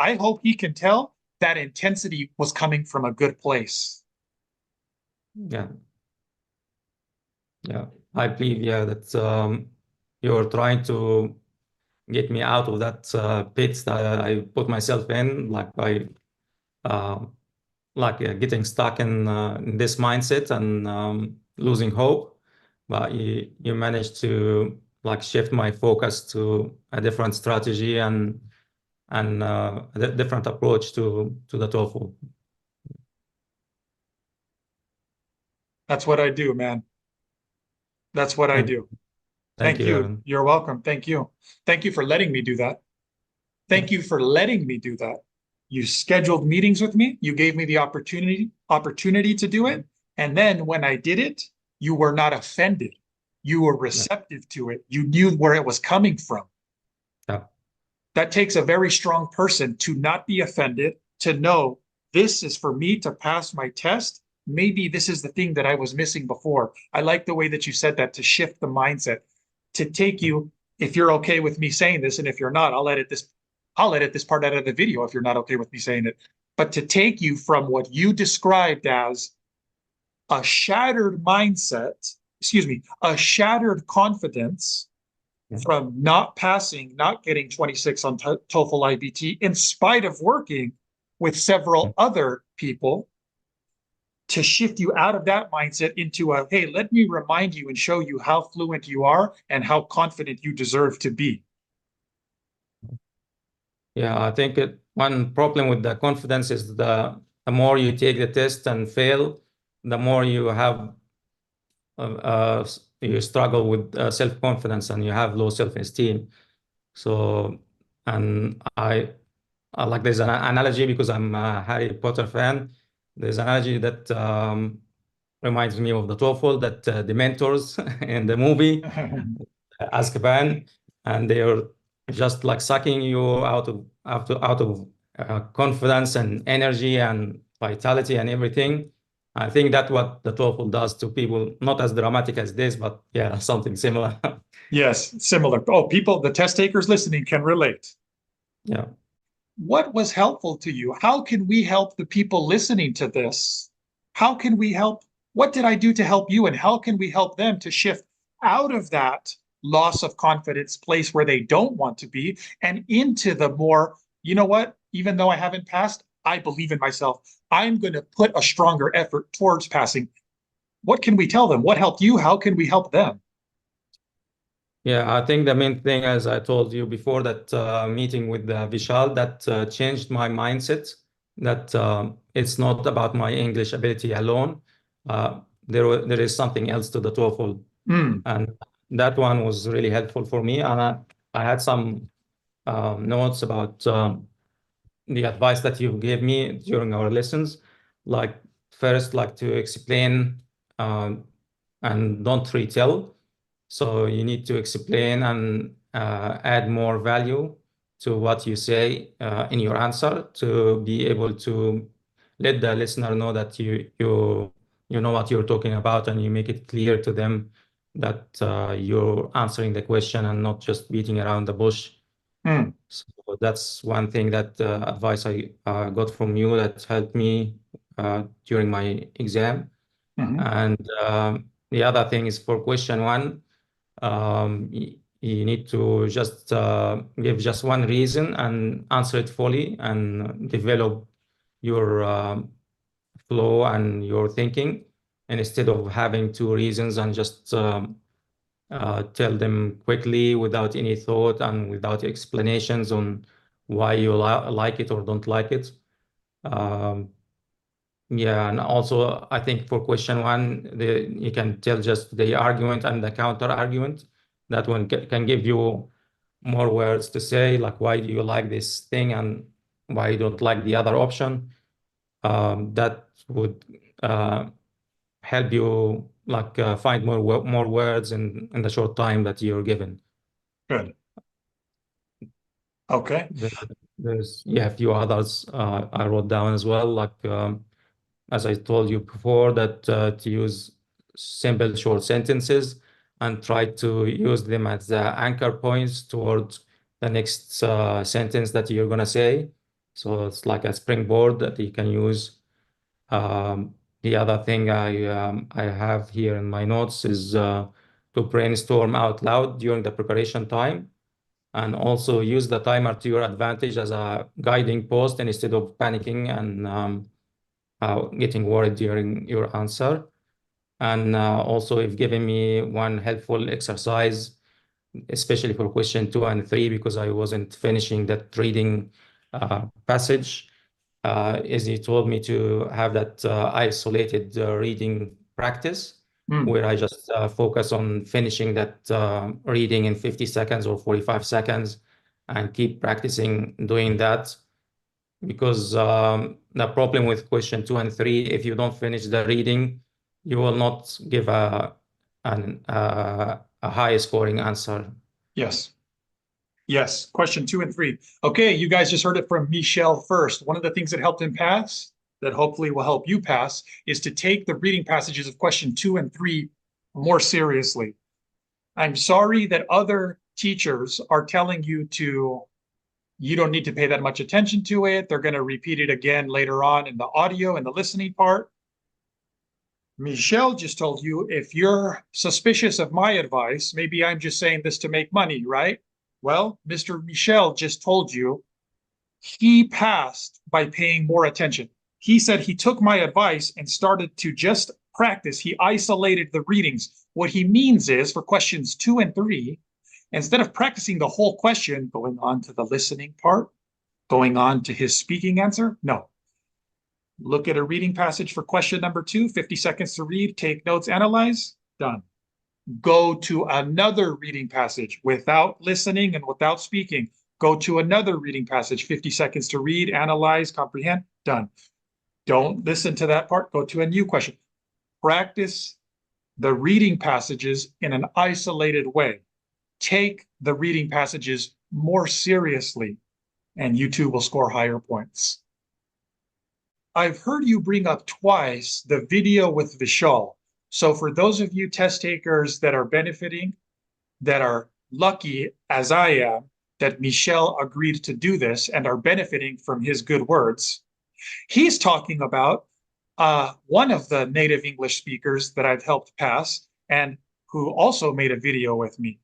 I hope he can tell that intensity was coming from a good place. Yeah. Yeah. I believe, yeah, that you're trying to get me out of that pit that I put myself in, like by uh, getting stuck in this mindset and losing hope. But you managed to like shift my focus to a different strategy and a different approach to the TOEFL. That's what I do, man. That's what I Thank, do. thank Thank you, you. Aaron. You're welcome. Thank you. Thank you for letting me do that. Thank you for letting me do that. You scheduled meetings with me. You gave me the opportunity to do it. And then when I did it, you were not offended. You were Yeah, receptive to it. You knew where it was coming from. yeah, That takes a very strong person to not be offended, to know this is for me to pass my test. Maybe this is the thing that I was missing before. I like the way that you said that, to shift the mindset, to take you, if you're okay with me saying this, and if you're not, I'll edit this part out of the video if you're not okay with me saying it. But to take you from what you described as a shattered mindset, excuse me, a shattered confidence yeah. from not passing, not getting 26 on TOEFL iBT, in spite of working with several other people, to shift you out of that mindset into a, hey, let me remind you and show you how fluent you are and how confident you deserve to be. Yeah, I think one problem with the confidence is the more you take the test and fail, the more you have you struggle with self-confidence and you have low self-esteem. So, and I like there's an analogy because I'm a Harry Potter fan. There's an analogy that reminds me of the TOEFL that the mentors in the movie Azkaban, and they're just like sucking you out of confidence and energy and vitality and everything. I think that's what the TOEFL does to people, not as dramatic as this, but yeah, something similar. Yes, similar. Oh, people, the test takers listening can relate. Yeah. What was helpful to you? How can we help the people listening to this? How can we help? What did I do to help you? And how can we help them to shift out of that loss of confidence place where they don't want to be and into the more, you know what? Even though I haven't passed, I believe in myself. I'm going to put a stronger effort towards passing. What can we tell them? What helped you? How can we help them? Yeah, I think the main thing, as I told you before, that meeting with Vishal, that changed my mindset, that it's not about my English ability alone. There is something else to the TOEFL. Mm. And that one was really helpful for me. And I had some notes about the advice that you gave me during our lessons. Like, first, like to explain and don't retell. So you need to explain and add more value to what you say in your answer to be able to let the listener know that you know what you're talking about, and you make it clear to them that you're answering the question and not just beating around the bush. Mm. So that's one thing that advice I got from you that helped me during my exam. Mm-hmm. And the other thing is for question one, you need to just give just one reason and answer it fully and develop your flow and your thinking, and instead of having two reasons and just tell them quickly without any thought and without explanations on why you like it or don't like it. Um, yeah, and also I think for question one, you can tell just the argument and the counter argument. That one can give you more words to say, like why do you like this thing and why you don't like the other option. That would help you like find more words in the short time that you're given. Good. Okay. There- There's yeah a few others I wrote down as well, like as I told you before, that to use simple short sentences and try to use them as the anchor points towards the next sentence that you're gonna say. So it's like a springboard that you can use. The other thing I have here in my notes is to brainstorm out loud during the preparation time, and also use the timer to your advantage as a guiding post instead of panicking and getting worried during your answer. And also, you've given me one helpful exercise, especially for question 2 and 3, because I wasn't finishing that reading passage. Is he told me to have that isolated reading practice, where I just focus on finishing that reading in 50 seconds or 45 seconds and keep practicing doing that. Because the problem with question 2 and 3, if you don't finish the reading, you will not give a high scoring answer. Yes. Yes. Question 2 and 3. Okay, you guys just heard it from Michel first. One of the things that helped him pass, that hopefully will help you pass, is to take the reading passages of question 2 and 3 more seriously. I'm sorry that other teachers are telling you you don't need to pay that much attention to it. They're going to repeat it again later on in the audio and the listening part. Michel just told you, if you're suspicious of my advice, maybe I'm just saying this to make money, right? Well, Mr. Michel just told you he passed by paying more attention. He said he took my advice and started to just practice. He isolated the readings. What he means is, for questions 2 and 3, instead of practicing the whole question, going on to the listening part, going on to his speaking answer, no. Look at a reading passage for question number 2, 50 seconds to read, take notes, analyze, done. Go to another reading passage without listening and without speaking. Go to another reading passage, 50 seconds to read, analyze, comprehend, done. Don't listen to that part, go to a new question. Practice the reading passages in an isolated way. Take the reading passages more seriously, and you too will score higher points. I've heard you bring up twice the video with Vishal. So for those of you test takers that are benefiting, that are lucky as I am, that Michel agreed to do this and are benefiting from his good words, he's talking about one of the native English speakers that I've helped pass and who also made a video with me.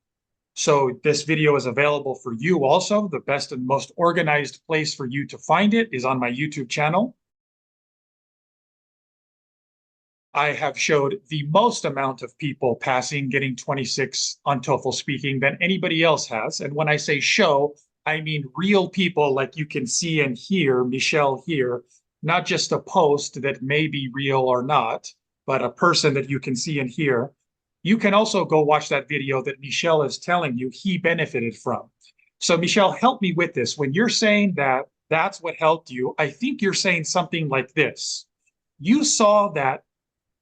So this video is available for you also. The best and most organized place for you to find it is on my YouTube channel. I have showed the most amount of people passing, getting 26 on TOEFL speaking than anybody else has. And when I say show, I mean real people like you can see and hear Michel here, not just a post that may be real or not, but a person that you can see and hear. You can also go watch that video that Michel is telling you he benefited from. So Michel, help me with this. When you're saying that that's what helped you, I think you're saying something like this. You saw that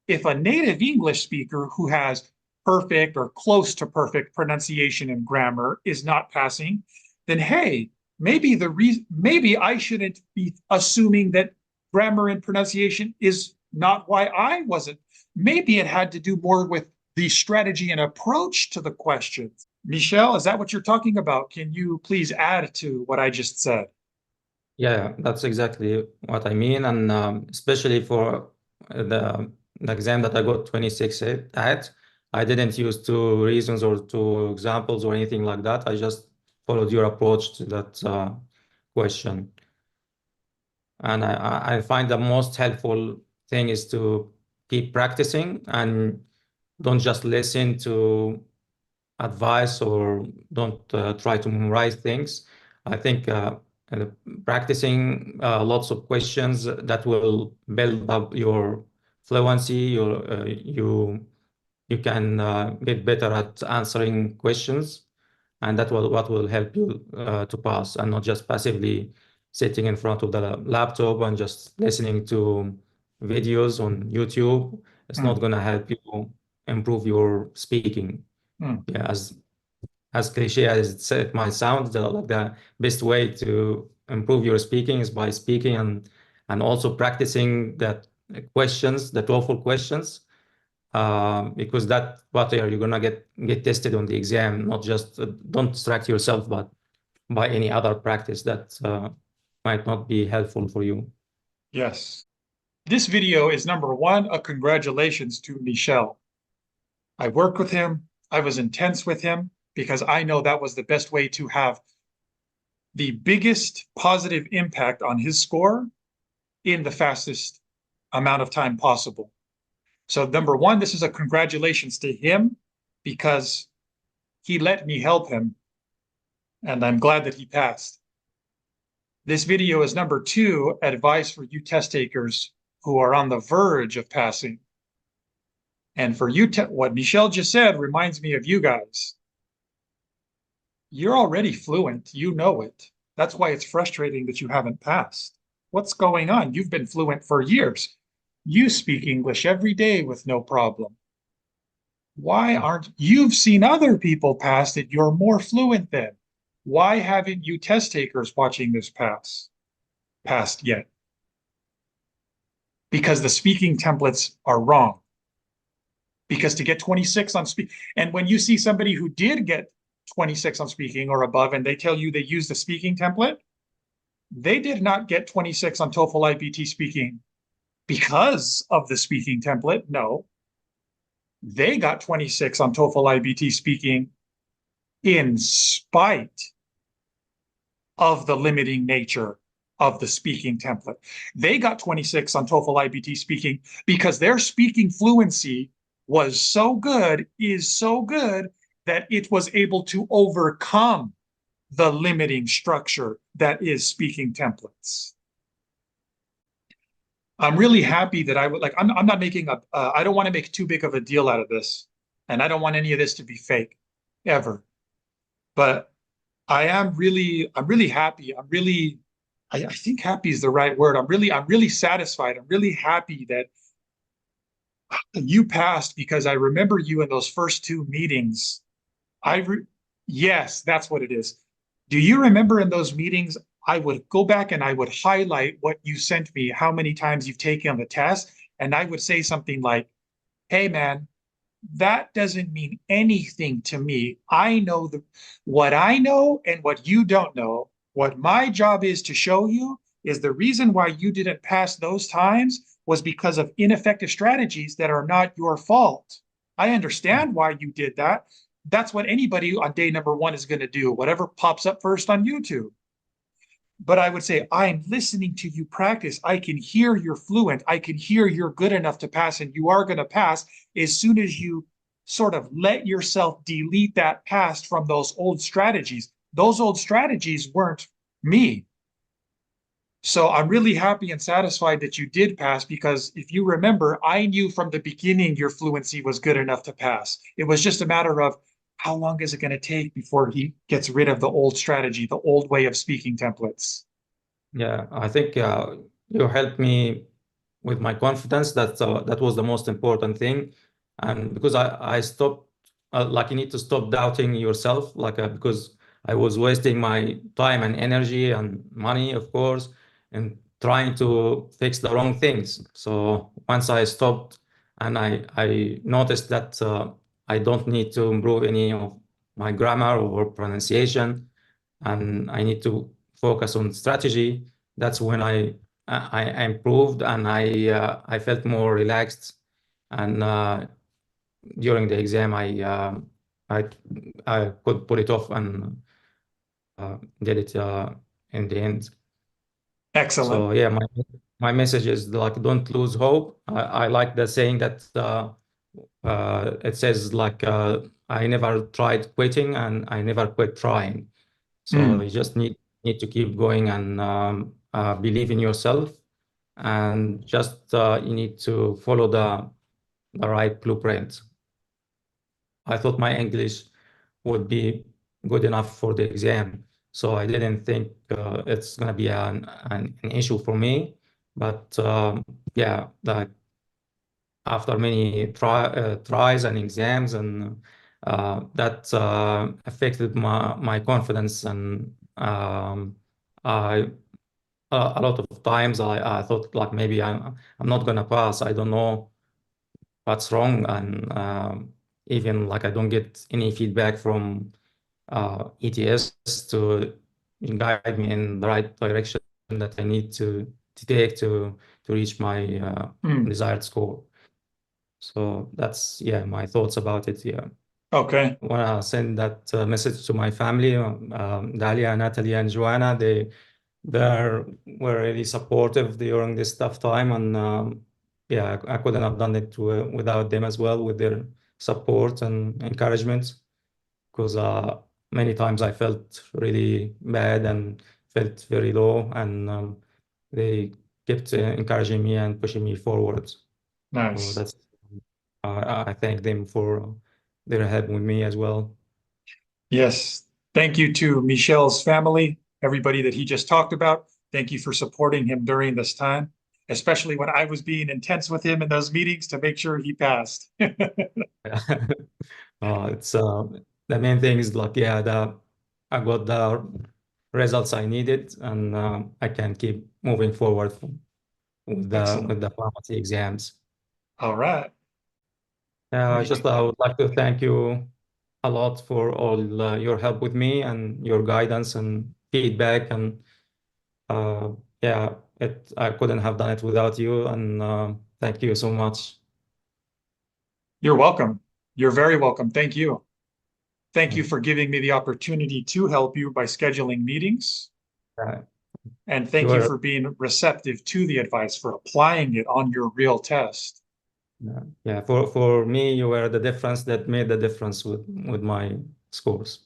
if a native English speaker who has perfect or close to perfect pronunciation and grammar is not passing, then hey, maybe I shouldn't be assuming that grammar and pronunciation is not why I wasn't. Maybe it had to do more with the strategy and approach to the questions. Michel, is that what you're talking about? Can you please add to what I just said? Yeah, that's exactly what I mean. And especially for the exam that I got 26 at, I didn't use 2 reasons or 2 examples or anything like that. I just followed your approach to that question. And I find the most helpful thing is to keep practicing and don't just listen to advice or don't try to memorize things. I think practicing lots of questions that will build up your fluency. You can get better at answering questions, and that will what will help you to pass, and not just passively sitting in front of the laptop and just listening to videos on YouTube. It's not going to help you improve your speaking. Yeah, as cliche as it might sound, the best way to improve your speaking is by speaking and also practicing that questions, the TOEFL questions, because that what you're gonna get tested on the exam, not just don't distract yourself, but by any other practice that might not be helpful for you. Yes. This video is number one, a congratulations to Michel. I worked with him. I was intense with him because I know that was the best way to have the biggest positive impact on his score in the fastest amount of time possible. So number one, this is a congratulations to him because he let me help him, and I'm glad that he passed. This video is number two, advice for you test takers who are on the verge of passing. And for you, what Michel just said reminds me of you guys. You're already fluent. You know it. That's why it's frustrating that you haven't passed. What's going on? You've been fluent for years. You speak English every day with no problem. Why aren't you've seen other people pass that you're more fluent than? Why haven't you test takers watching this passed yet? Because the speaking templates are wrong. Because to get 26 on speak, and when you see somebody who did get 26 on speaking or above, and they tell you they use the speaking template, they did not get 26 on TOEFL iBT speaking because of the speaking template. No, they got 26 on TOEFL iBT speaking in spite of the limiting nature of the speaking template. They got 26 on TOEFL iBT speaking because their speaking fluency was so good, is so good, that it was able to overcome the limiting structure that is speaking templates. I'm really happy that I would like, I'm not making a, I don't want to make too big of a deal out of this. And I don't want any of this to be fake ever. But I'm really happy. I think happy is the right word. I'm really satisfied. I'm really happy that you passed because I remember you in those first two meetings. Yes, that's what it is. Do you remember in those meetings, I would go back and I would highlight what you sent me, how many times you've taken the test, and I would say something like, hey man, that doesn't mean anything to me. I know what I know and what you don't know. What my job is to show you is the reason why you didn't pass those times was because of ineffective strategies that are not your fault. I understand why you did that. That's what anybody on day number one is going to do, whatever pops up first on YouTube. But I would say, I'm listening to you practice. I can hear you're fluent. I can hear you're good enough to pass, and you are going to pass as soon as you sort of let yourself delete that past from those old strategies. Those old strategies weren't me. So I'm really happy and satisfied that you did pass, because if you remember, I knew from the beginning your fluency was good enough to pass. It was just a matter of how long is it going to take before he gets rid of the old strategy, the old way of speaking templates. Yeah, I think you helped me with my confidence. That was the most important thing, and because I stopped, like you need to stop doubting yourself, like because I was wasting my time and energy and money, of course, and trying to fix the wrong things. So once I stopped and I noticed that I don't need to improve any of my grammar or pronunciation, and I need to focus on strategy. That's when I improved, and I felt more relaxed. And during the exam, I I could pull it off and did it in the end. Excellent. So yeah, my message is like don't lose hope. I like the saying that it says like I never tried quitting and I never quit trying. So you just need to keep going and believe in yourself, and just you need to follow the right blueprint. I thought my English would be good enough for the exam, so I didn't think it's gonna be an issue for me. But yeah, like after many tries and exams, and that affected my confidence, and I a lot of times I thought like maybe I'm not gonna pass. I don't know what's wrong, and even like I don't get any feedback from ETS to guide me in the right direction. that I need to take to reach my desired score. So that's, yeah, my thoughts about it. Yeah. Okay. I want to send that message to my family, Dalia, Natalie, and Joanna. They were really supportive during this tough time, and yeah, I couldn't have done it without them as well, with their support and encouragement, because many times I felt really bad and felt very low, and they kept encouraging me and pushing me forward. So Nice. that's I thank them for their help with me as well. Yes. Thank you to Michel's family, everybody that he just talked about. Thank you for supporting him during this time, especially when I was being intense with him in those meetings to make sure he passed. It's the main thing is like, yeah, I got the results I needed, and I can keep moving forward with the pharmacy exams. All right. I would like to thank you a lot for all your help with me and your guidance and feedback, and yeah, I couldn't have done it without you, and thank you so much. You're welcome. You're very welcome. Thank you. Thank you for giving me the opportunity to help you by scheduling meetings. And thank you for being receptive to the advice, for applying it on your real test. Yeah, for me, you were the difference that made the difference with my scores.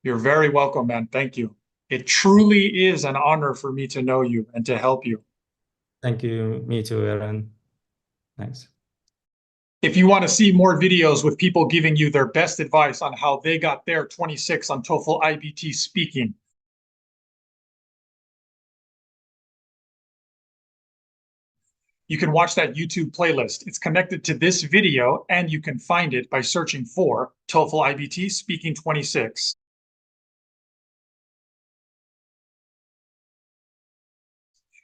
You're very welcome, man. Thank you. It truly is an honor for me to know you and to help you. Thank you. Me too, Aaron. Thanks. If you want to see more videos with people giving you their best advice on how they got their 26 on TOEFL iBT speaking, you can watch that YouTube playlist. It's connected to this video, and you can find it by searching for TOEFL iBT Speaking 26.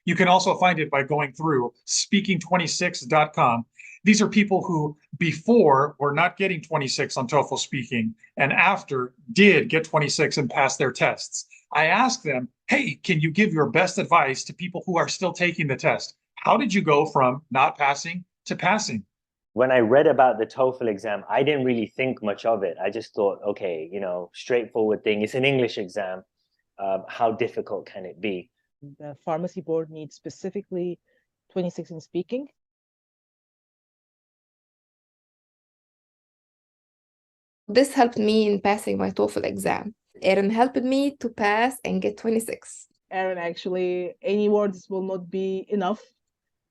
You can also find it by going through speaking26.com. These are people who before were not getting 26 on TOEFL speaking, and after did get 26 and pass their tests. I asked them, hey, can you give your best advice to people who are still taking the test? How did you go from not passing to passing? When I read about the TOEFL exam, I didn't really think much of it. I just thought, okay, straightforward thing. It's an English exam. How difficult can it be? The pharmacy board needs specifically 26 in speaking. This helped me in passing my TOEFL exam. Aaron helped me to pass and get 26. Aaron, actually, any words will not be enough.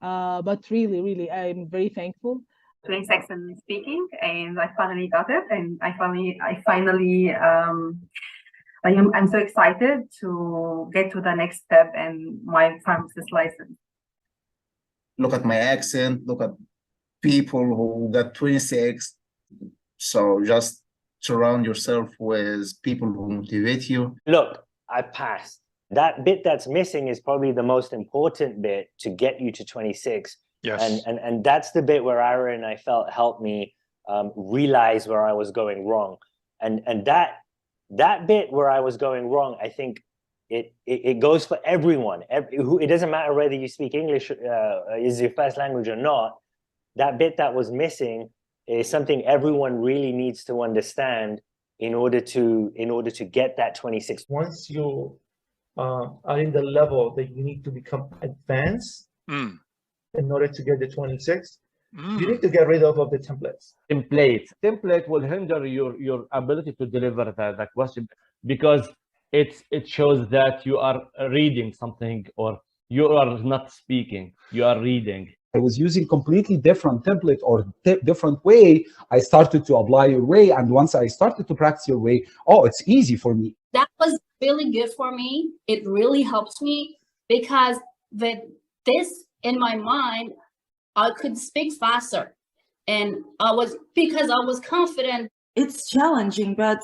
But really, I'm very thankful. 26 in speaking, and I finally got it, and I'm so excited to get to the next step in my pharmacist license. Look at my accent, look at people who got 26. So just surround yourself with people who motivate you. Look, I passed. That bit that's missing is probably the most important bit to get you to 26. Yes. And that's the bit where Aaron, I felt, helped me realize where I was going wrong. And that bit where I was going wrong, I think it goes for everyone. It doesn't matter whether you speak English is your first language or not. That bit that was missing is something everyone really needs to understand in order to get that 26. Once you are in the level that you need to become advanced in order to get the 26, you need to get rid of the templates. Template will hinder your ability to deliver the question, because it shows that you are reading something, or you are not speaking, you are reading. I was using completely different template or different way. I started to apply your way, and once I started to practice your way, oh, it's easy for me. That was really good for me. It really helped me, because with this in my mind, I could speak faster, and because I was confident. It's challenging, but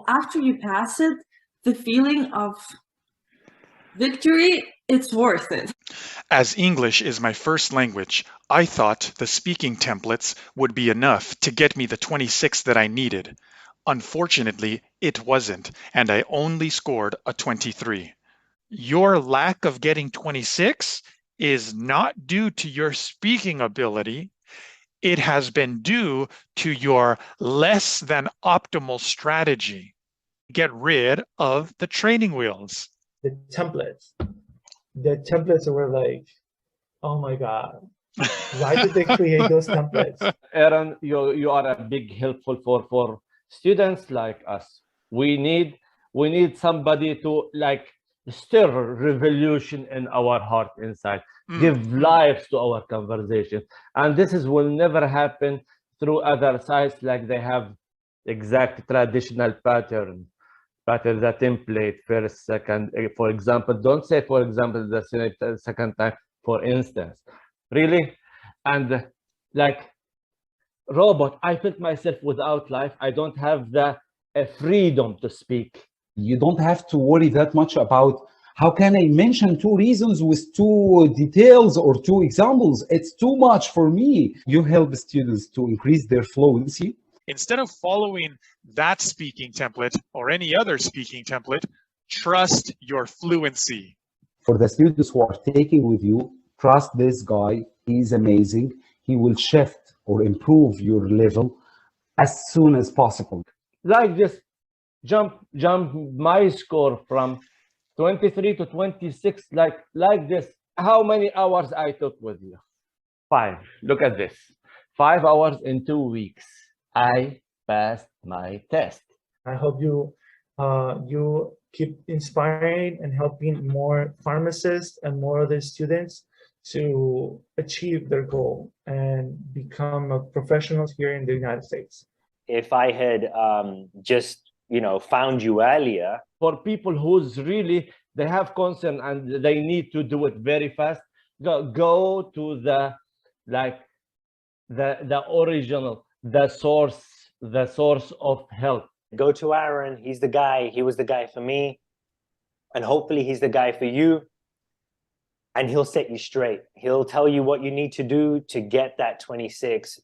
after you pass it, the feeling of victory, it's worth it. As English is my first language, I thought the speaking templates would be enough to get me the 26 that I needed. Unfortunately, it wasn't, and I only scored a 23. Your lack of getting 26 is not due to your speaking ability. It has been due to your less than optimal strategy. Get rid of the training wheels. The templates were like, oh my God, why did they create those templates? Aaron, you are a big helpful for students like us. We need somebody to like stir revolution in our heart inside, give life to our conversation. And this will never happen through other sites like they have exact traditional pattern, the template, first, second, for example. Don't say, for example, the second time, for instance. Really? And like robot, I felt myself without life. I don't have the freedom to speak. You don't have to worry that much about how can I mention 2 reasons with 2 details or 2 examples. It's too much for me. You help students to increase their fluency. Instead of following that speaking template or any other speaking template, trust your fluency. For the students who are taking with you, trust this guy. He's amazing. He will shift or improve your level as soon as possible. Like this, jump my score from 23 to 26, like this. How many hours I took with you? 5. Look at this. 5 hours in 2 weeks. I passed my test. I hope you keep inspiring and helping more pharmacists and more other students to achieve their goal and become a professional here in the United States. If I had just, found you earlier. For people who's really, they have concern and they need to do it very fast, go to the original, the source of help. Go to Aaron. He's the guy. He was the guy for me. And hopefully he's the guy for you. And he'll set you straight. He'll tell you what you need to do to get that 26.